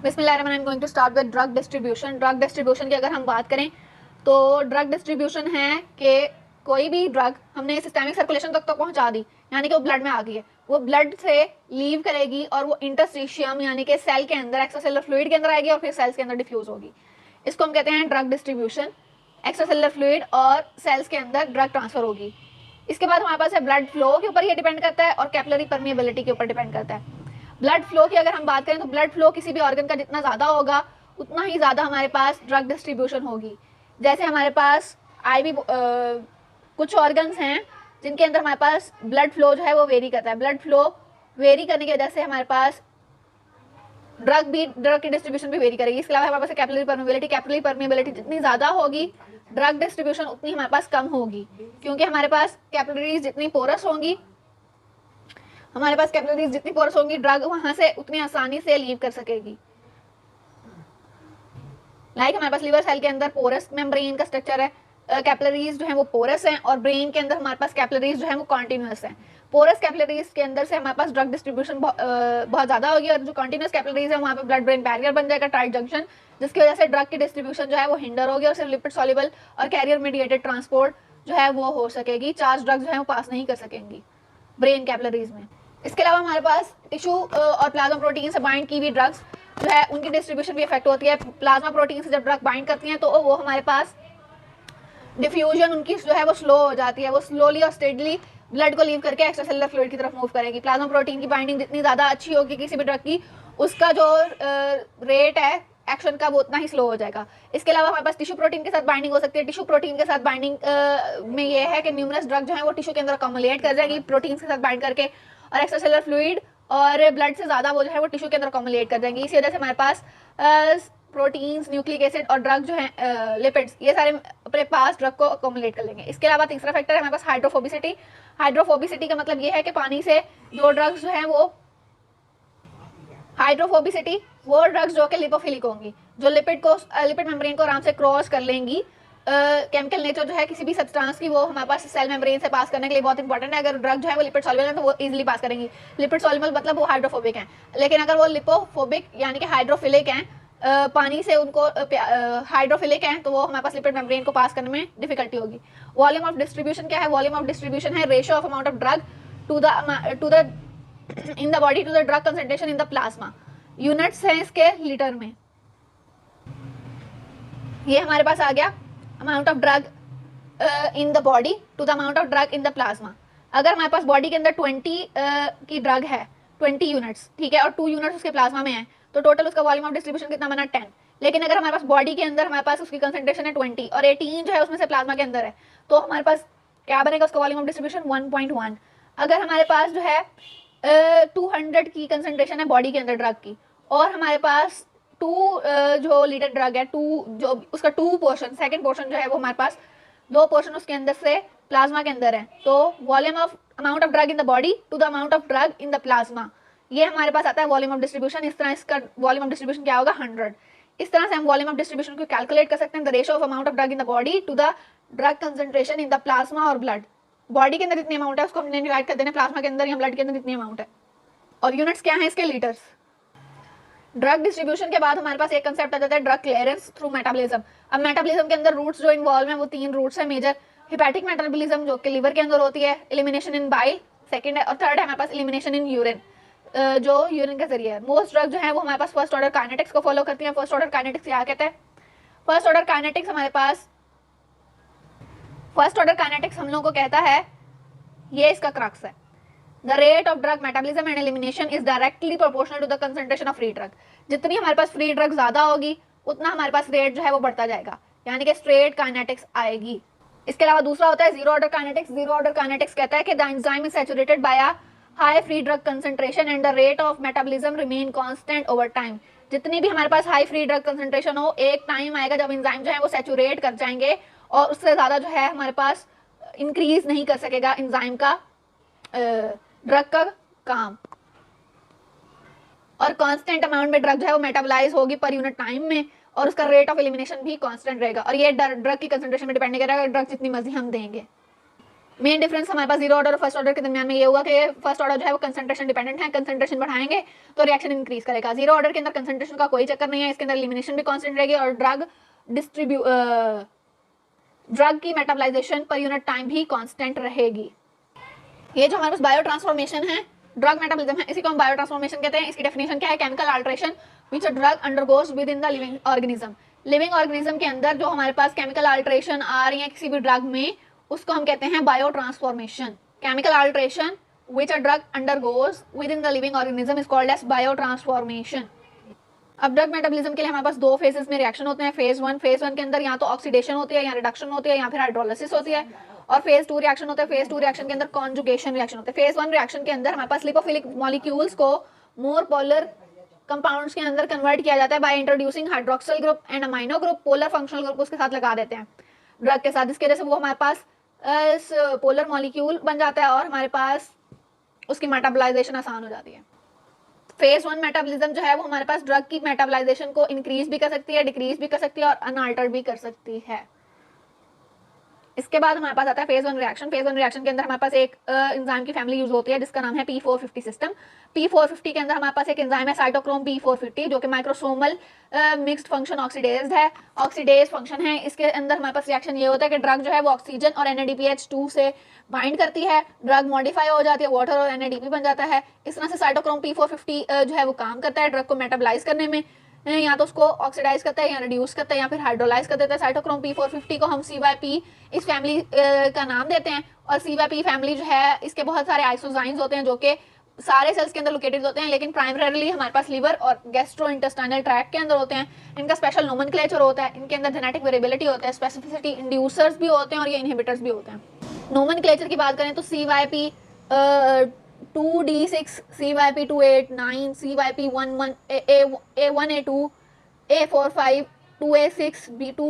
बिस्मिल्लाहिर्रहमानिर्रहीम going to start with drug distribution. Drug distribution की अगर हम बात करें तो ड्रग डिस्ट्रीब्यूशन है कि कोई भी ड्रग हमने सिस्टेमिक सर्कुलेशन तक तो पहुंचा दी, यानी कि वो ब्लड में आ गई है, वो ब्लड से लीव करेगी और वो इंटरस्टिशियम यानी कि सेल के अंदर एक्स्ट्रासेलुलर फ्लूइड के अंदर आएगी और फिर सेल्स के अंदर डिफ्यूज होगी। इसको हम कहते हैं ड्रग डिस्ट्रीब्यूशन। एक्स्ट्रासेलुलर फ्लूइड और सेल्स के अंदर ड्रग ट्रांसफर होगी। इसके बाद हमारे पास है ब्लड फ्लो के ऊपर ये डिपेंड करता है और कैपिलरी परमिएबिलिटी के ऊपर डिपेंड करता है। ब्लड फ्लो की अगर हम बात करें तो ब्लड फ्लो किसी भी ऑर्गन का जितना ज़्यादा होगा उतना ही ज़्यादा हमारे पास ड्रग डिस्ट्रीब्यूशन होगी। जैसे हमारे पास कुछ ऑर्गन्स हैं जिनके अंदर हमारे पास ब्लड फ्लो जो है वो वेरी करता है। ब्लड फ्लो वेरी करने की वजह से हमारे पास ड्रग की डिस्ट्रीब्यूशन भी वेरी करेगी। इसके अलावा हमारे पास कैपिलरी परमिएबिलिटी जितनी ज़्यादा होगी ड्रग डिस्ट्रीब्यूशन उतनी हमारे पास कम होगी, क्योंकि हमारे पास कैपिलरीज जितनी पोरस होंगी ड्रग वहां से उतनी आसानी से लीव कर सकेगी। लाइक हमारे पास लिवर सेल के अंदर पोरस मेम्ब्रेन का स्ट्रक्चर है, कैपिलरीज जो है वो पोरस हैं, और ब्रेन के अंदर हमारे पास कैपिलरीज जो है वो कॉन्टिन्यूअस हैं। पोरस कैपिलरीज के अंदर से हमारे पास ड्रग डिस्ट्रीब्यूशन बहुत ज़्यादा होगी, और जो कॉन्टिन्यूअस कैपिलरीज है वहाँ पे ब्लड ब्रेन बैरियर बन जाएगा, टाइट जंक्शन, जिसकी वजह से ड्रग की डिस्ट्रीब्यूशन जो है वो हिंडर होगी और सिर्फ लिपिड सॉल्युबल और कैरियर मीडिएटेड ट्रांसपोर्ट जो है वो हो सकेगी। चार्ज ड्रग जो है वो पास नहीं कर सकेंगी ब्रेन कैपिलरीज में। इसके अलावा हमारे पास टिश्यू और प्लाज्मा प्रोटीन से बाइंड की हुई ड्रग्स जो है उनकी डिस्ट्रीब्यूशन भी इफेक्ट होती है। प्लाज्मा प्रोटीन से जब ड्रग बाइंड करती हैं तो वो हमारे पास डिफ्यूजन उनकी जो है वो स्लो हो जाती है, वो स्लोली और स्टेडली ब्लड को लीव करके एक्स्ट्रासेलुलर फ्लूइड की तरफ मूव करेगी। प्लाज्मा प्रोटीन की बाइंडिंग जितनी ज़्यादा अच्छी होगी किसी भी ड्रग की, उसका जो रेट है एक्शन का वो उतना ही स्लो हो जाएगा। इसके अलावा हमारे पास टिश्यू प्रोटीन के साथ बाइंडिंग हो सकती है। टिश्यू प्रोटीन के साथ बाइंडिंग में ये है कि न्यूमरस ड्रग जो है वो टिश्यू के अंदर अकोमुलेट कर जाएगी प्रोटीन के साथ बाइंड करके, और एक्स्ट्रासेलुलर फ्लूइड और ब्लड से ज़्यादा वो जो है वो टिश्यू के अंदर अकोमुलेट कर जाएंगी। इसी वजह से हमारे पास प्रोटीन्स, न्यूक्लिक एसिड और ड्रग जो है लिपिड्स, ये सारे अपने पास ड्रग को अकोमुलेट कर लेंगे। इसके अलावा तीसरा फैक्टर है हमारे पास हाइड्रोफोबिसिटी। हाइड्रोफोबिसिटी का मतलब ये है कि पानी से जो ड्रग्स जो है वो हाइड्रोफोबिसिटी वो ड्रग्स जो कि लिपोफिलिक होंगी, जो लिपिड मेम्ब्रेन को आराम से क्रॉस कर लेंगी। केमिकल नेचर जो है किसी भी सब्सटेंस की वो हमारे पास सेल मेम्ब्रेन से पास करने के लिए बहुत इंपॉर्टेंट है। अगर ड्रग जो है वो लिपिड सॉल्युबल है तो वो इजीली पास करेंगी। लिपिड सॉल्युबल मतलब वो हाइड्रोफोबिक हैं, लेकिन अगर वो लिपोफोबिक यानी कि हाइड्रोफिलिक हैं, पानी से उनको हाइड्रोफिलिक हैं, तो वो हमारे पास लिपिड मेम्ब्रेन को पास करने में डिफिकल्टी होगी। वॉल्यूम ऑफ डिस्ट्रीब्यूशन क्या है? वॉल्यूम ऑफ डिस्ट्रीब्यूशन है ratio of amount of drug to the in the body to the drug concentration in the plasma. Units हैं इसके लीटर में। ये हमारे पास आ गया amount of drug in the body to the amount of drug in the plasma. अगर हमारे पास बॉडी के अंदर 20 की ड्रग है, 20 यूनिट्स, ठीक है, और 2 यूनिट्स उसके प्लाज्मा में है, तो टोटल उसका वॉल्यूम ऑफ डिस्ट्रीब्यूशन कितना बना? 10। लेकिन अगर हमारे पास बॉडी के अंदर हमारे पास उसकी कंसंट्रेशन है 20 और 18 जो है उसमें से प्लाज्मा के अंदर है, तो हमारे पास क्या बनेगा उसका वॉल्यूम ऑफ डिस्ट्रीब्यूशन? 1.1। अगर हमारे पास जो है 200 की कंसंट्रेशन है बॉडी के अंदर ड्रग की, और हमारे पास 2 जो लीटर ड्रग है, 2 जो उसका 2 पोर्शन, सेकेंड पोर्शन जो है वो हमारे पास 2 पोर्शन उसके अंदर से प्लाज्मा के अंदर है, तो volume of amount of drug in the body to the amount of drug in the plasma, ये हमारे पास आता है वॉल्यूम ऑफ डिस्ट्रीब्यूशन। इस तरह इसका वॉल्यूम ऑफ डिस्ट्रीब्यूशन क्या होगा? 100। इस तरह से हम वॉल्यूम ऑफ डिस्ट्रीब्यूशन को कैलकुलेट कर सकते हैं। The ratio of amount of drug in the body to the drug concentration in the plasma और ब्लड। बॉडी के अंदर जितनी अमाउंट है उसको हमने डिवाइड कर देना प्लाज्मा के अंदर या ब्लड के अंदर जितनी अमाउंट है, और यूनिट्स क्या है इसके? लीटर्स। ड्रग डिस्ट्रीब्यूशन के बाद हमारे पास एक कंसेप्ट आ जाता है ड्रग क्लियरेंस थ्रू मेटाबॉलिज्म। अब मेटाबॉलिज्म के अंदर रूट्स जो इन्वॉल्व हैं वो 3 रूट्स है मेजर। हेपेटिक मेटाबॉलिज्म जो कि लिवर के अंदर होती है, एलिमिनेशन इन बाइल सेकंड है, और थर्ड है हमारे पास एलिमिनेशन इन यूरिन, जो यूरिन के जरिए है। मोस्ट ड्रग जो है वो हमारे पास फर्स्ट ऑर्डर काइनेटिक्स को फॉलो करती है। फर्स्ट ऑर्डर काइनेटिक्स क्या कहते हैं? फर्स्ट ऑर्डर काइनेटिक्स हमारे पास फर्स्ट ऑर्डर काइनेटिक्स हम लोगों को कहता है, ये इसका क्रक्स है, The rate of drug metabolism and elimination is directly proportional to the concentration of free drug. जितनी हमारे पास फ्री ड्रग ज्यादा होगी उतना हमारे पास रेट जो है वो बढ़ता जाएगा, यानी कि स्ट्रेट काइनेटिक्स आएगी। इसके अलावा दूसरा होता है zero order kinetics. Zero order kinetics कहता है कि the enzyme is saturated by a high free drug concentration and the rate of metabolism remain constant over time. जितनी भी हमारे पास हाई फ्री ड्रग कंसंट्रेशन हो, एक टाइम आएगा जब एंजाइम जो है वो सैचुरेट कर जाएंगे और उससे ज्यादा जो है हमारे पास इंक्रीज नहीं कर सकेगा एंजाइम का ड्रग का काम, और कांस्टेंट अमाउंट में ड्रग जो है वो मेटाबोलाइज होगी पर यूनिट टाइम में, और उसका रेट ऑफ एलिमिनेशन भी कांस्टेंट रहेगा, और ये ड्रग की कंसंट्रेशन में डिपेंड करेगा ड्रग जितनी मर्जी हम देंगे। मेन डिफरेंस हमारे पास जीरो ऑर्डर और फर्स्ट ऑर्डर के दरमियान में ये हुआ कि फर्स्ट ऑर्डर जो है वो कंसंट्रेशन डिपेंडेंट है, कंसंट्रेशन बढ़ाएंगे तो रिएक्शन इंक्रीज करेगा। जीरो ऑर्डर के अंदर कंसंट्रेशन का कोई चक्कर नहीं है, इसके अंदर एलिमिनेशन भी कांस्टेंट रहेगी और ड्रग की मेटाबलाइजेशन पर यूनिट टाइम भी कांस्टेंट रहेगी। ये जो हमारे पास बायो ट्रांसफॉर्मेशन है, ड्रग मेटाबॉलिज्म है, इसी को हम बायो ट्रांसफॉर्मेशन कहते हैं। इसकी डेफिनेशन क्या है? Chemical alteration which a drug undergoes within the living organism. Living organism के अंदर जो हमारे पास केमिकल अल्टरेशन आ रही है किसी भी ड्रग में, उसको हम कहते हैं biotransformation. Chemical alteration which a drug undergoes within the living organism is called as biotransformation. अब ड्रग मेटाबॉलिज्म के लिए हमारे पास दो फेजेस में रिएक्शन होते हैं। फेज वन के अंदर या तो ऑक्सीडेशन होती है या रिडक्शन होती है या फिर हाइड्रोलिसिस होती है, और फेज टू रिएक्शन होता है। फेज टू रिएक्शन के अंदर कॉन्जुगेशन रिएक्शन होता है। फेज वन रिएक्शन के अंदर हमारे पास लिपोफिलिक मॉलिक्यूल्स को मोर पोलर कंपाउंड्स के अंदर कन्वर्ट किया जाता है by introducing hydroxyl group and amino group. Polar functional group उसके साथ लगा देते हैं ड्रग के साथ, जिसकी वजह से वो हमारे पास पोलर मॉलिक्यूल बन जाता है और हमारे पास उसकी मेटाबलाइजेशन आसान हो जाती है। फेज वन मेटाबॉलिज्म जो है वो हमारे पास ड्रग की मेटाबलाइजेशन को इंक्रीज भी कर सकती है, डिक्रीज भी कर सकती है और अनअल्टर्ड भी कर सकती है। इसके बाद हमारे पास आता है phase one reaction. Phase one reaction के अंदर हमारे पास एक एंजाइम की फैमिली यूज होती है जिसका नाम है P450 सिस्टम। P450 के अंदर हमारे पास एक एंजाइम है साइटोक्रोम P450 जो कि माइक्रोसोमल मिक्स्ड फंक्शन ऑक्सीडेज है, ऑक्सीडेज फंक्शन है। इसके अंदर हमारे पास रिएक्शन ये होता है कि ड्रग जो है वो ऑक्सीजन और NADPH2 से बाइंड करती है, ड्रग मॉडिफाई हो जाती है, वाटर और NADP बन जाता है। इस तरह से साइटोक्रोम P450 जो है वो काम करता है ड्रग को मेटाबलाइज करने में, या तो उसको ऑक्सीडाइज करता है या रिड्यूस करता है या फिर हाइड्रोलाइज कर देता है। साइटोक्रोम P450 को हम CYP इस फैमिली का नाम देते हैं, और CYP फैमिली जो है इसके बहुत सारे आइसोजाइम्स होते हैं जो कि सारे सेल्स के अंदर लोकेटेड होते हैं, लेकिन प्राइमरीली हमारे पास लिवर और गैस्ट्रोइंटेस्टाइनल ट्रैक्ट के अंदर होते हैं। इनका स्पेशल नोमेनक्लेचर होता है, इनके अंदर जेनेटिक वेरिएबिलिटी होता है, स्पेसिफिसिटी इंड्यूसर्स भी होते हैं और ये इनहिबिटर्स भी होते हैं। नोमेनक्लेचर की बात करें तो CYP 2D6, CYP 289, CYP 11, A1, A2, A45, 2A6, B2,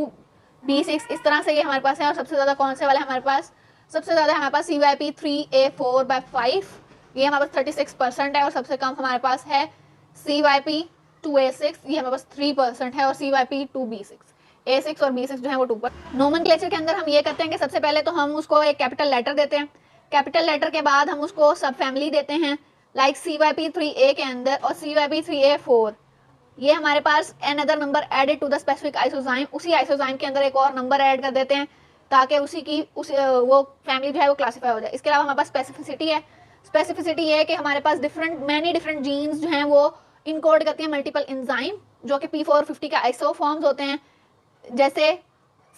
B6, इस तरह से ये हमारे पास है। और सबसे ज़्यादा कौन से वाले हमारे पास? सबसे ज़्यादा हमारे पास CYP 3A4/5, ये हमारे पास 36% है, और सबसे कम हमारे पास है CYP 2A6, ये हमारे पास 3% है, और CYP 2B6, A6 और B6 जो है वो 2%। नोमेनक्लेचर के अंदर हम ये करते हैं कि सबसे पहले तो हम उसको एक कैपिटल लेटर देते हैं, कैपिटल लेटर के बाद हम उसको सब फैमिली देते हैं, लाइक CYP 3A के अंदर और CYP 3A4, ये हमारे पास another number added to the specific isozyme, उसी आइसोजाइम के अंदर एक और नंबर ऐड कर देते हैं ताकि उसी की वो फैमिली जो है वो क्लासीफाई हो जाए। इसके अलावा हमारे पास स्पेसिफिसिटी है। स्पेसिफिसिटी ये है कि हमारे पास मैनी डिफरेंट जीन्स जो हैं वो इनकोड करती हैं मल्टीपल एंजाइम जो कि P450 के आइसोफॉर्म्स होते हैं, जैसे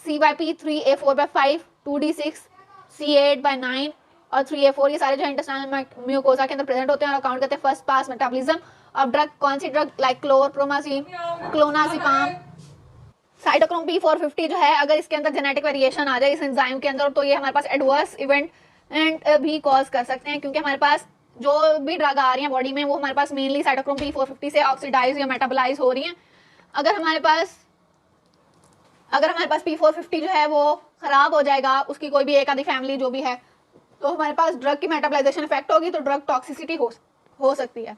CYP 3A4/5, 2D6, C8/9 और 3A4, ये सारे जो इंटेस्टाइनल म्यूकोसा के अंदर प्रेजेंट होते हैं और अकाउंट करते हैं फर्स्ट पास मेटाबॉलिज्म अब ड्रग। कौन सी drug? Like chlorpromazine, clonazepam. Cytochrome P450 जो है अगर इसके अंदर जेनेटिक वेरिएशन आ जाए इस एंजाइम के अंदर तो ये हमारे पास एडवर्स इवेंट भी कॉज कर सकते हैं, क्योंकि हमारे पास जो भी ड्रग आ रही है बॉडी में वो हमारे पास मेनली साइटोक्रोम P450 से ऑक्सीडाइज या मेटाबोलाइज हो रही हैं। अगर हमारे पास P450 जो है वो खराब हो जाएगा, उसकी कोई भी एक आधी फैमिली जो भी है, तो हमारे पास ड्रग की मेटाबलाइजेशन इफेक्ट होगी, तो ड्रग टॉक्सिसिटी हो सकती है।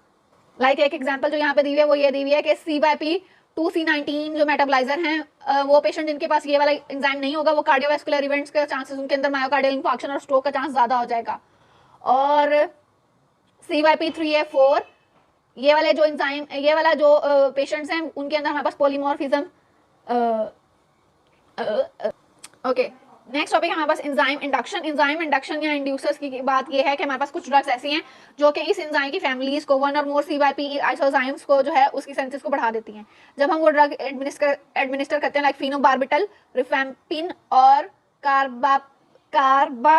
लाइक एक एग्जांपल जो यहाँ पे दी हुई है वो ये दी हुई है कि CYP 2C19 जो मेटाबलाइजर हैं, वो पेशेंट जिनके पास ये वाला एंजाइम नहीं होगा वो कार्डियोवैस्कुलर इवेंट्स के चांसेस, उनके अंदर मायोकार्डियल इंफार्क्शन और स्ट्रोक का चांस ज़्यादा हो जाएगा। और CYP 3A4 ये वाले जो एंजाइम, ये वाला जो पेशेंट्स हैं उनके अंदर हमारे पास पॉलीमॉर्फिज्म। ओके, नेक्स्ट टॉपिक हमारे पास एंजाइम इंडक्शन। एंजाइम इंडक्शन या इंड्यूसर्स की बात ये है कि हमारे पास कुछ ड्रग्स ऐसी हैं जो कि इस एंजाइम की फैमिलीज को, वन और मोर CYP आइसोजाइम्स को जो है उसकी सेंसिस को बढ़ा देती हैं। जब हम वो ड्रग एडमिनिस्टर करते हैं लाइक फिनोबार्बिटल, रिफैम्पिन और कार्बामाइज़ेपिन,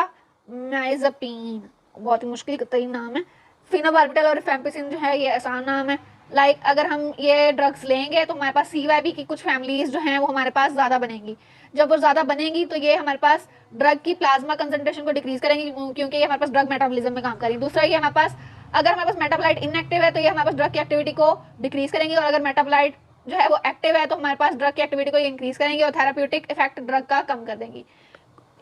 बहुत ही मुश्किल तरीन नाम है। फिनोबार्बिटल और रिफैम्पिसिन जो है ये आसान नाम है। लाइक अगर हम ये ड्रग्स लेंगे तो हमारे पास CYP की कुछ फैमिलीज जो हैं वो हमारे पास ज़्यादा बनेंगी। जब वो ज़्यादा बनेंगी तो ये हमारे पास ड्रग की प्लाज्मा कंसंट्रेशन को डिक्रीज करेंगी, क्योंकि ये हमारे पास ड्रग मेटाबॉलिज्म में काम करेंगी। दूसरा ये हमारे पास अगर हमारे पास मेटाबोलाइट इनएक्टिव है तो ये हमारे पास ड्रग की एक्टिविटी को डिक्रीज करेंगी, और अगर मेटाबोलाइट जो है वो एक्टिव है तो हमारे पास ड्रग की एक्टिविटी को इंक्रीज करेंगी और थेराप्यूटिक इफेक्ट ड्रग का कम कर देंगी।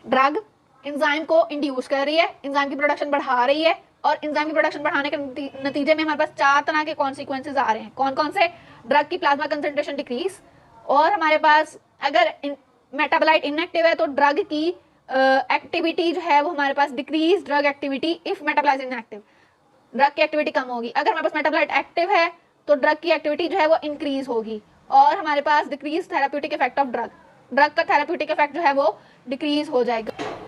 ड्रग एंजाइम को इंड्यूस कर रही है, एंजाइम की प्रोडक्शन बढ़ा रही है, और एंजाइम की प्रोडक्शन बढ़ाने के नतीजे में हमारे पास 4 तरह के कॉन्सिक्वेंसेज आ रहे हैं। कौन कौन से? ड्रग की प्लाज्मा कंसंट्रेशन डिक्रीज, और हमारे पास अगर मेटाबोलाइट इनएक्टिव है तो ड्रग की एक्टिविटी जो है वो हमारे पास decrease drug activity if metabolite inactive, drug की एक्टिविटी कम होगी। अगर हमारे पास मेटाबोलाइट एक्टिव है तो ड्रग की एक्टिविटी जो है वो इंक्रीज होगी। और हमारे पास decrease therapeutic effect of drug, drug का थेराप्यूटिक इफेक्ट जो है वो डिक्रीज हो जाएगा।